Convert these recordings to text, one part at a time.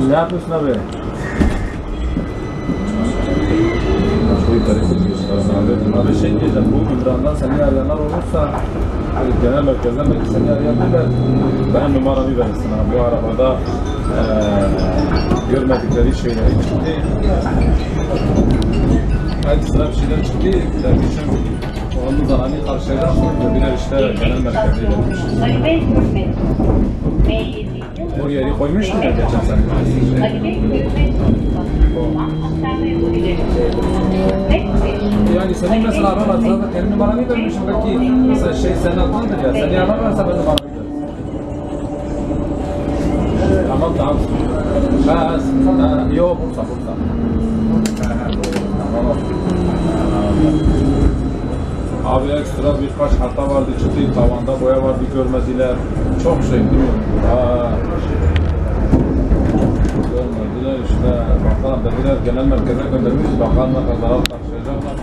Ne yapıyorsun abi? Abi şey diyeceğim, bu İmran'dan seni arayanlar olursa genel merkezden belki seni arayabilirler. Ben numaramı verirsin abi. Bu arabada görmedikleri şeyleri çıktı. Hadi sıra bir şeyler çıktı. Dermişim onun zamanı karşılayacaksın. Birer işte genel merkezde ilerlemiş. Oraya yeri koymuştun ya geçen sene. Yani senin mesela ararlarsa da kendi numaranı vermişim belki mesela şey senin adındır ya. Seni ararlarsa ben numaranı veririm. Tamam tamam. Yok Bursa. Tamam. Abi ekstra birkaç hata vardı, çıktı, tavanda boya vardı, görmediler. Çok şey değil mi? Görmediler işte. Bakalım dediler genel merkeze göndermiş, bakalım ne kadar tartışacaklar.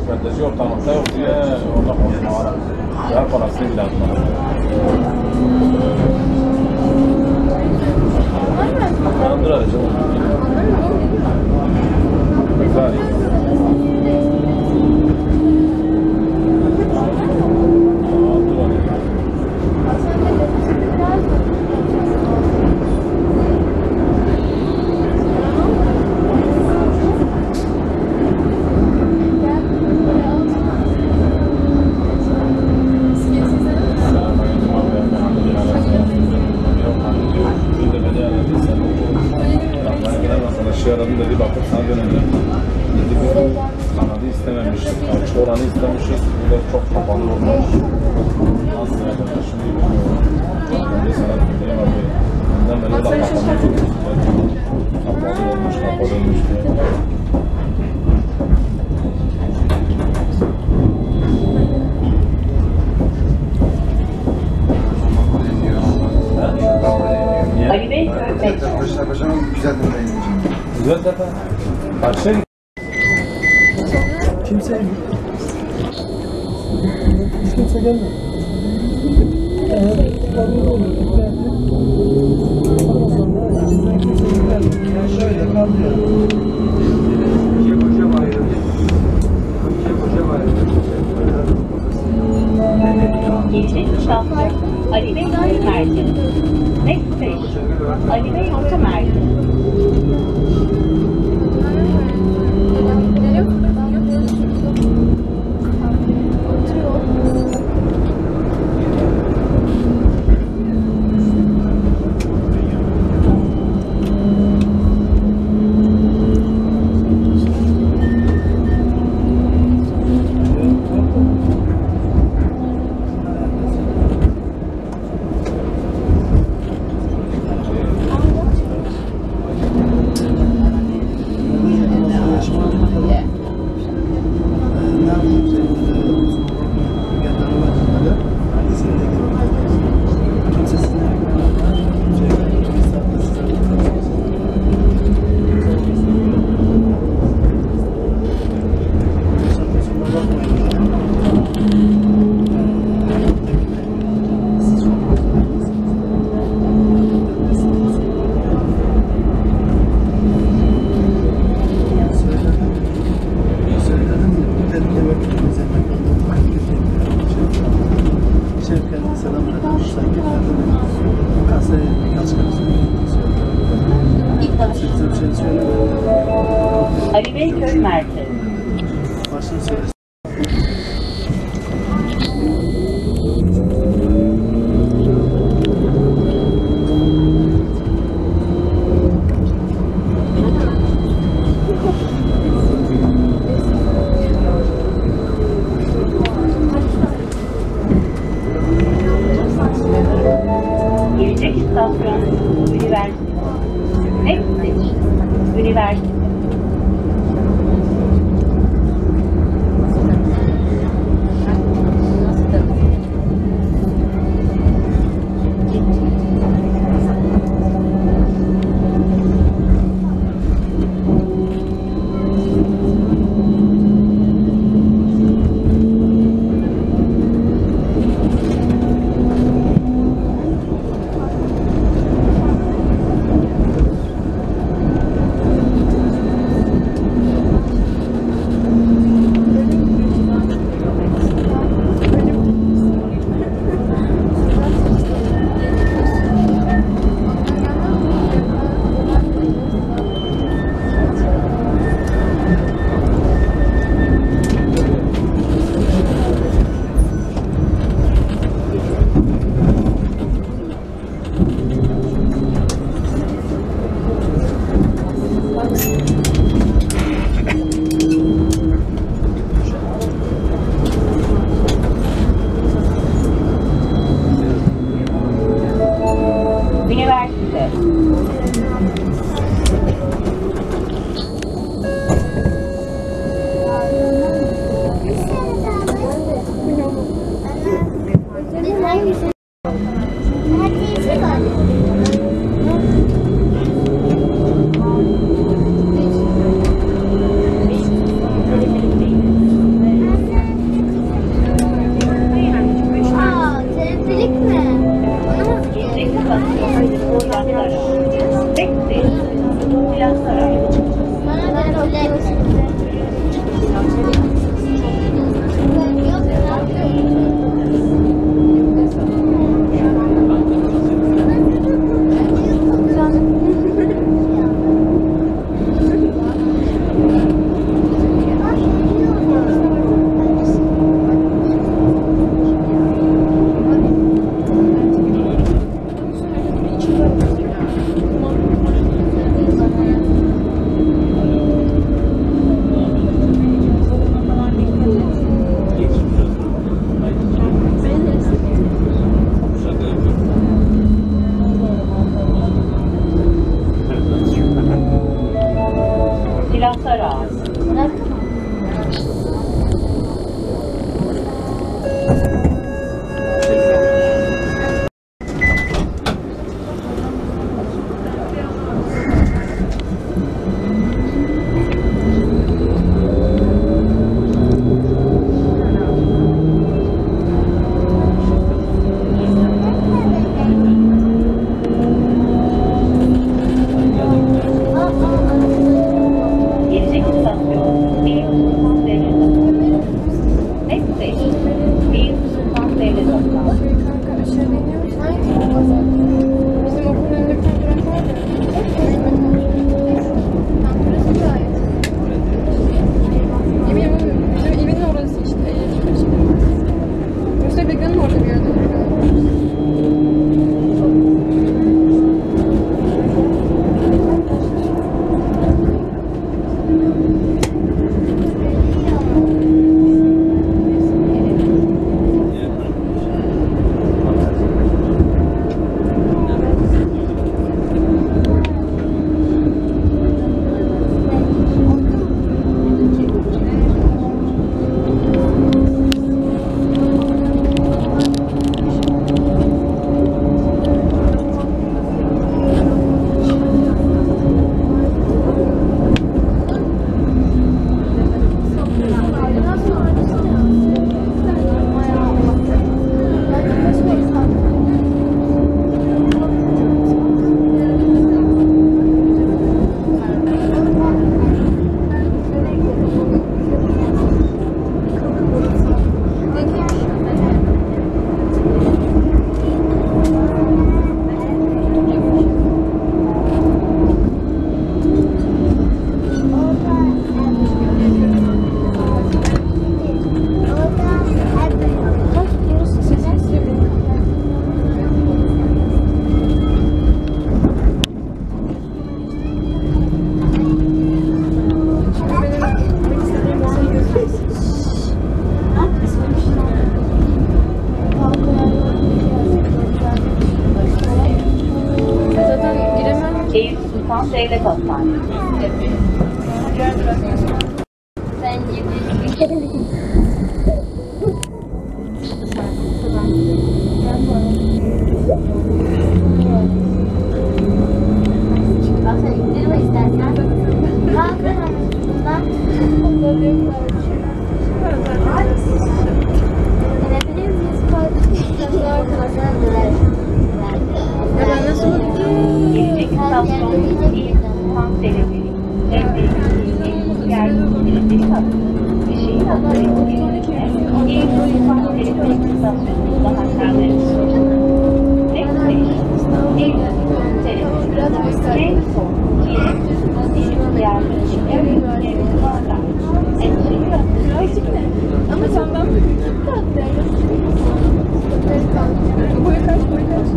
Perdeci ortalıkta yok diye orada konuşma var. Her parasını bile atmalı. Yandır arayacağım. Güzel. bir aradı dedi bakıp sana döneceğim. Dedi bu kanadı istememiş. Açık oranı istemişiz. Bu da çok kapalı olmuş. Nasıl yapacağız şimdi bilmiyorum. Ben de sana söyleyeyim abi. Bundan beri de kapanıyor. Kapalı olmuş diye. Ali Bey Köpek. Güzel dinleyin. Güzel zaten. Kaçta Kimse hiç kimse gelmedi. Şöyle kaldı ya. Geçiş şahsı Ali Bey Merkez. Next station Ali Bey Otomerkez. Ali Bey Köy Merkez. Başını söyle. Gelecek istasyon Üniversite. Next station Üniversite. Devlet Hastanesi. Aslında indirme istersen. Kalkın bundan. İnebilir miyiz? Gelecek istasyonun ilk kanserleri, evlilik, yerleşimleri hakkı ve şehir hastalığı ilk kanseri bölüm istasyonunda hastaneleri sunacak. Next station, ilk kanseri en son şehir yerleşimleri varlar. Endüstri hastalığı. Ama senden mi büyük tatlı? Boyu kaç? Bilmiyorum.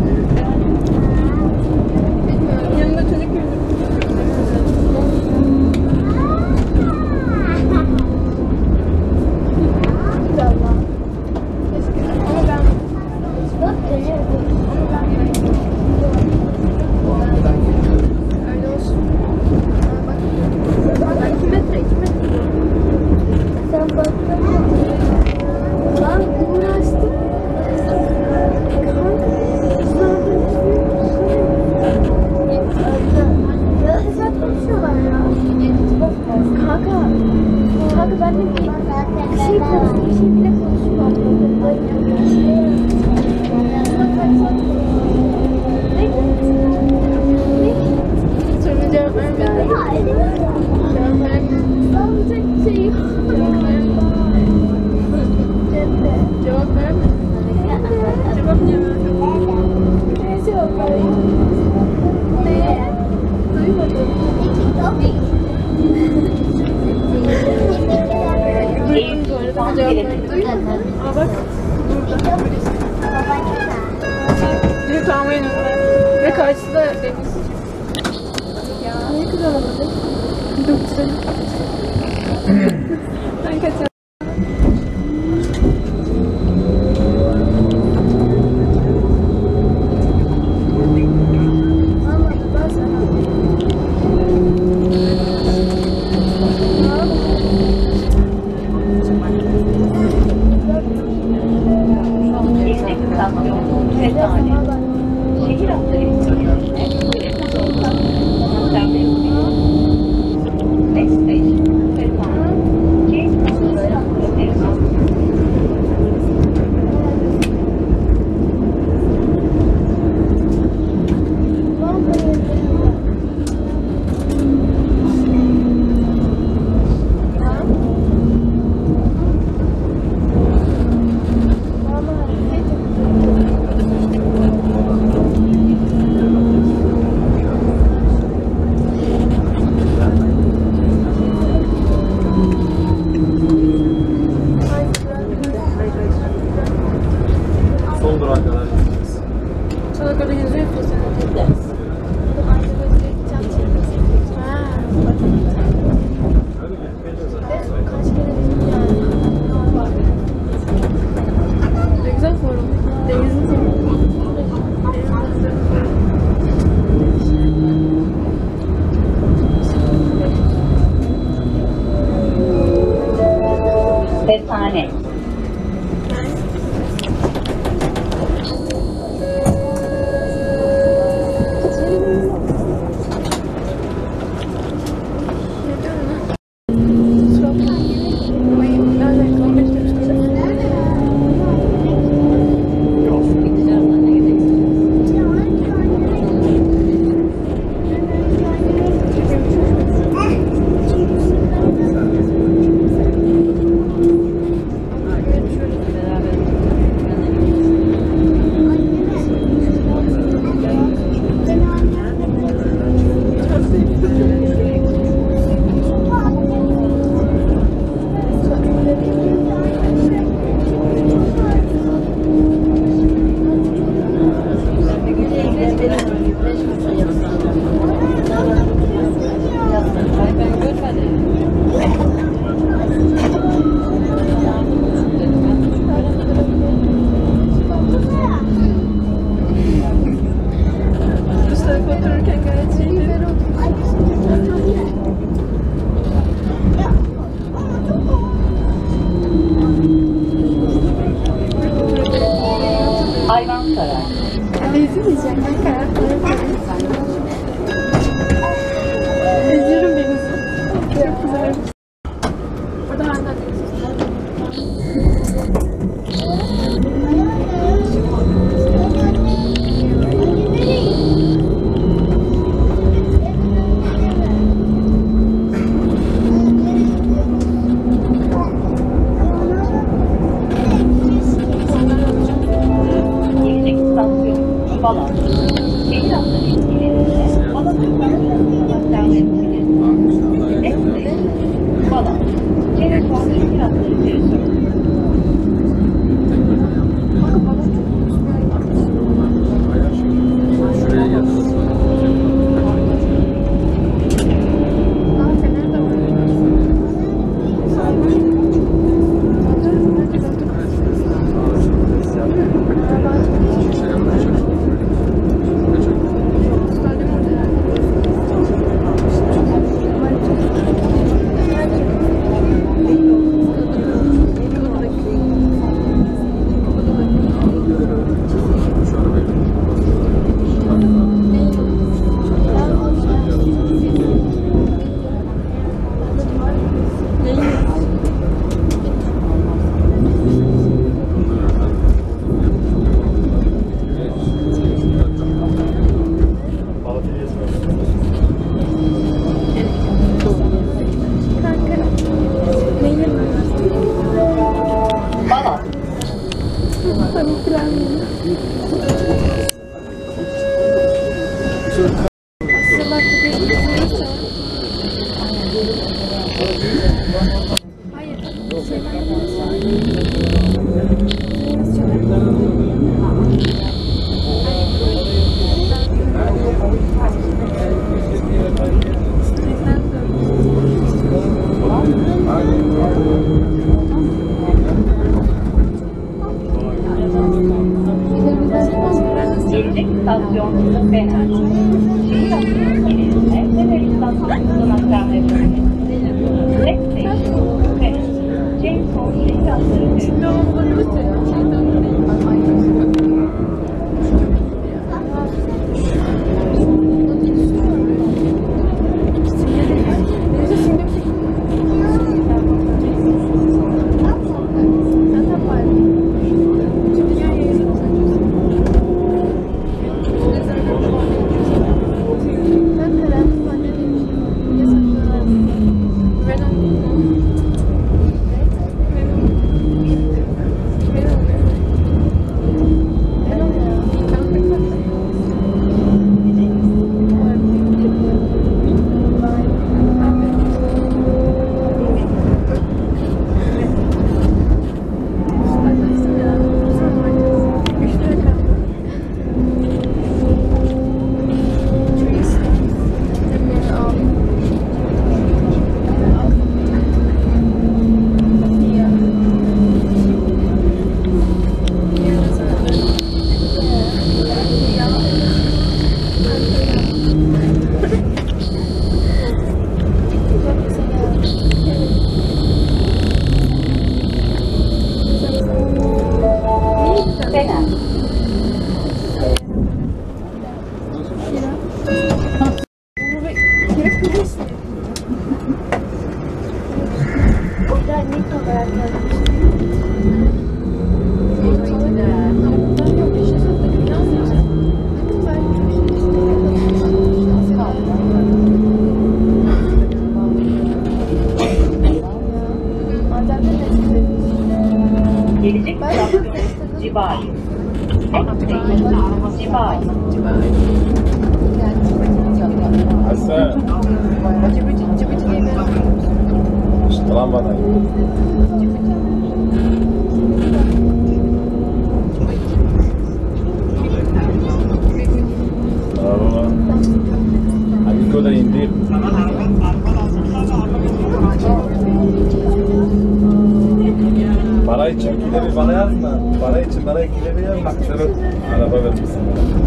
Yanında çocuk gördüm. İnşallah. Keşke. Ama ben... Öyle olsun. Bak. 2 metre. Sen baktın mı? Ben uğraştım. Sen konuşuyorlar ya. Kanka ben de bir şey konuştum. Bir şey bile konuşuyorum. Soruna cevap vermedi. Cevap vermedi. Alacak bir şey yok. Cevap vermedi. Cevap niye vermedi? Ne cevap vermedi? Neye? Duymadım. Eğitim kanseri Duymadın. Aa bak. Burada. Direkt almayın önüne. Ve karşıda deniz. Ya. Niye kız alamadın? Çok güzel. Ben kaçıyorum. gelecek istasyon Fethane. Şehir hastanesinin Next station Fethane. Son durak kadar gideceğiz. Sana kadar yazıyor ya sen. Ne güzel forum. Denizin Fethane. Dışarı otururken gayet şeyleri Hayır. Gelecek istasyon Fener. Şehir hattının ilerinde Fener istasyonundan aktarmayı Next station Fener. Jameson şehir hatları Şimdi o bana mı Gelecek istasyon Cibali. Cibali. Hasan. Tamam bana. Bravo. Amigo da indi. Para için ikide bana yazma. Para için bana ikide yazma. Evet. Araba vermişsin bana.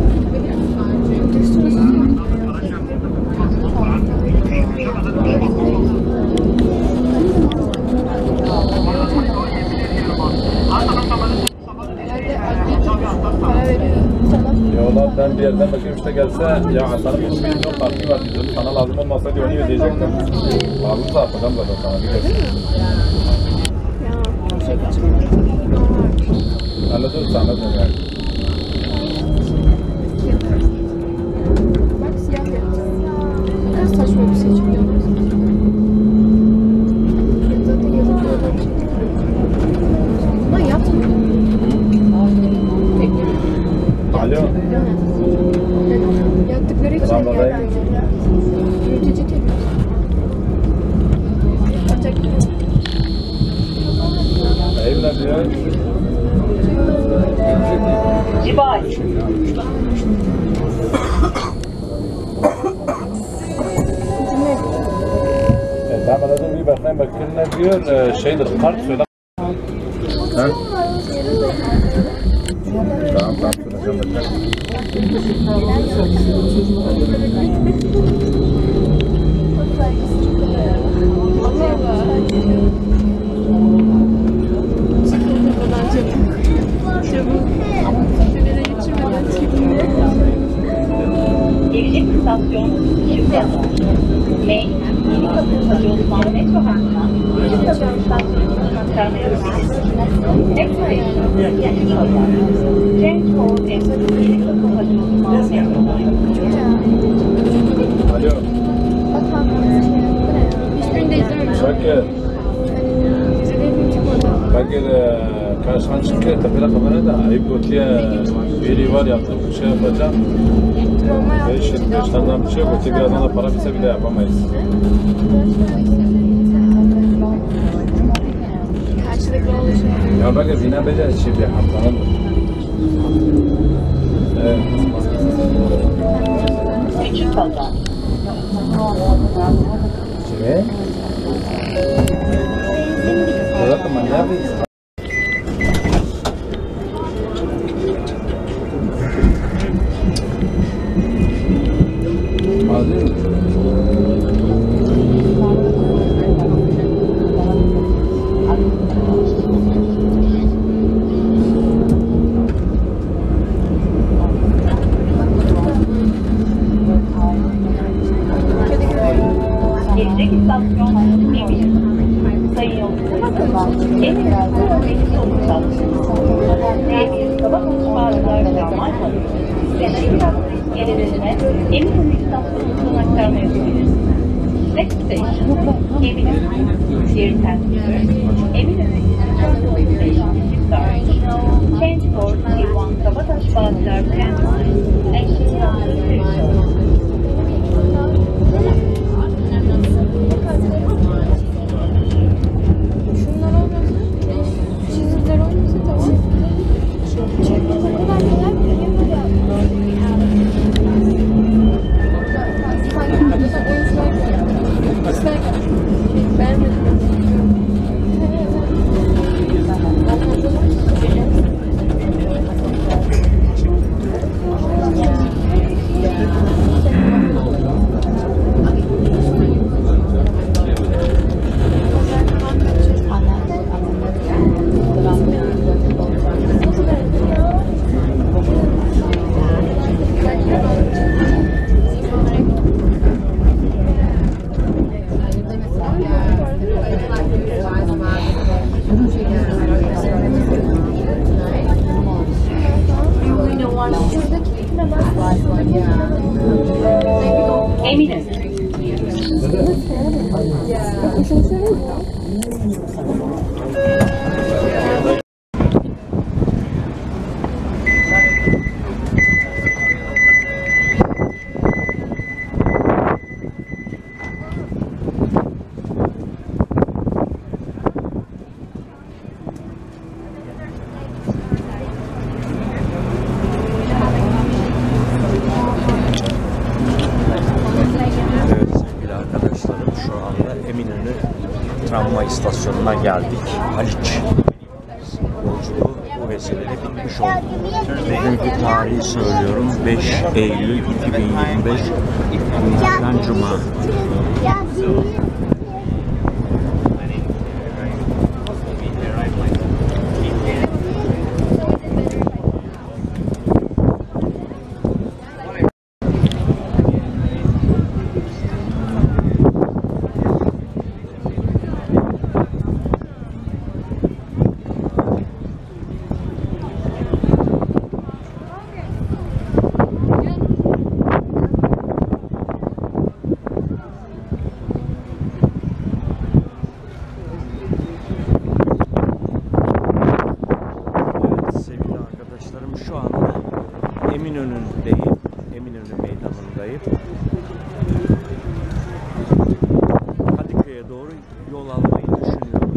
Yollardan bir yerden bakayım işte gelse ya Hasan'ın 3 milyon farkı var dedim. Sana lazım olmasa diye onu ödeyecektim. Lazım da yapacağım zaten sana biliyorsun. Anladın sana da yani. Bak siyah yapacağız. Ne kadar saçma bir seçim yapıyoruz. Zaten yazıp böyle bir şey. Ama yapmıyor. Alo. Yaptıkları için Tamam, yerden yürütücü tepki. Ancak Eyvallah diyor. Cibali. Tamam anladım bir bakayım ne diyor şeydir kart söyle. Ha? Tamam söyleyeceğim bakayım. Gelecek istasyon Şıkkada. Yeni kapı Hacı Osman metro hattından Yeni kapı istasyonundan aktarmaya Next station Yakışoğlu. James Hall Yeni kapı Hacı Osman metro. Alo. hiçbirini de izlememiş. Bakır karşıdan çıkıyor tepede kamerada ayıp ötüye biri var yaptım bir şey yapacağım. 5-25 tane bir şey yok. Öte birazdan da para bitse bile yapamayız. Ya belki binebileceğiz şimdi haftanın. Evet. Küçük pazar. Şey? Evet ama ne yapayım? Gelecek istasyon Emir. Sayın yolcularımız, Emir Deniz yolu çarşısı. Emir Sabah Mutfağı'nda tramvay hattı. Gelelerine Eminönü istasyonundan aktarma yapabilirsiniz. Next station, Eminönü. Here passengers, Eminönü Central Station is start. Change for T1 Kabataş Bağcılar Trend Line. Eşlik after Şunlar olmasa, çizgiler olmasa tamam. Eminönü. Evet sevgili arkadaşlarım, şu anda Eminönü tramvay istasyonuna geldik. Haliç yolculuğu bu vesileyle bitmiş oldu. Bugünkü tarihi söylüyorum, 5 Eylül 2025 günlerden Cuma. Şu anda Eminönü'ndeyim. Eminönü meydanındayım. Kadıköy'e doğru yol almayı düşünüyorum.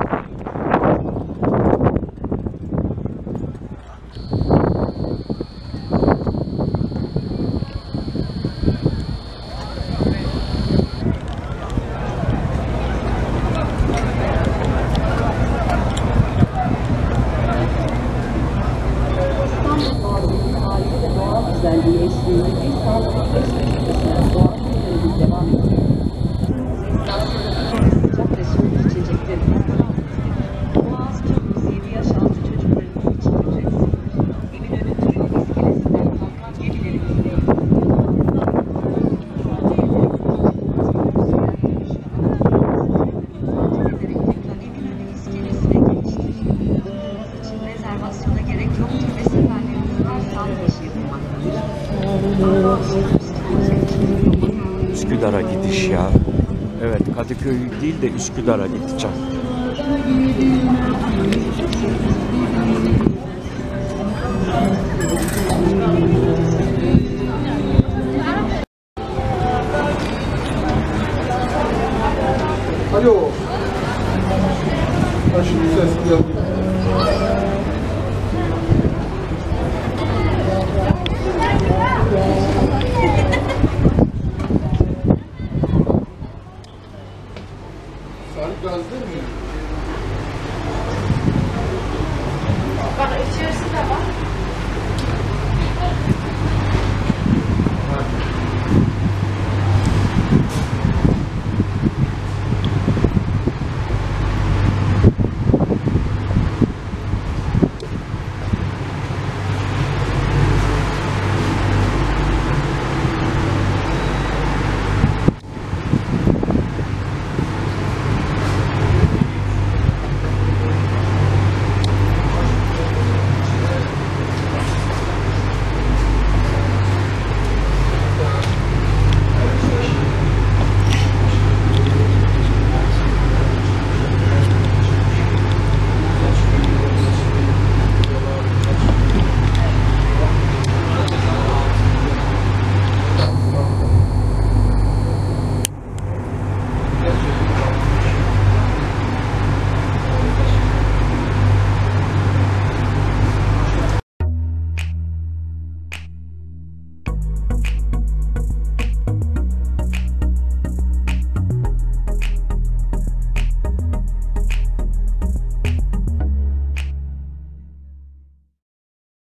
Güzelliği eşliğinde bir sağlıklı geçmek doğal yollarımız devam ediyor. Sıcak ve soğuk içecekleri Boğaz Köprüsü 7 yaş altı çocuklarının için ücretsiz. Eminönü Tren İskelesi'nden kalkan gemilerimizle Eminönü İskelesi'ne geçti. Bulunduğunuz için rezervasyona gerek yoktur ve seferlerimiz her saat başı yapılmaktadır. Üsküdar'a gidiş ya. Evet, Kadıköy değil de Üsküdar'a gideceğim. Alo. Ha şimdi ses geldi.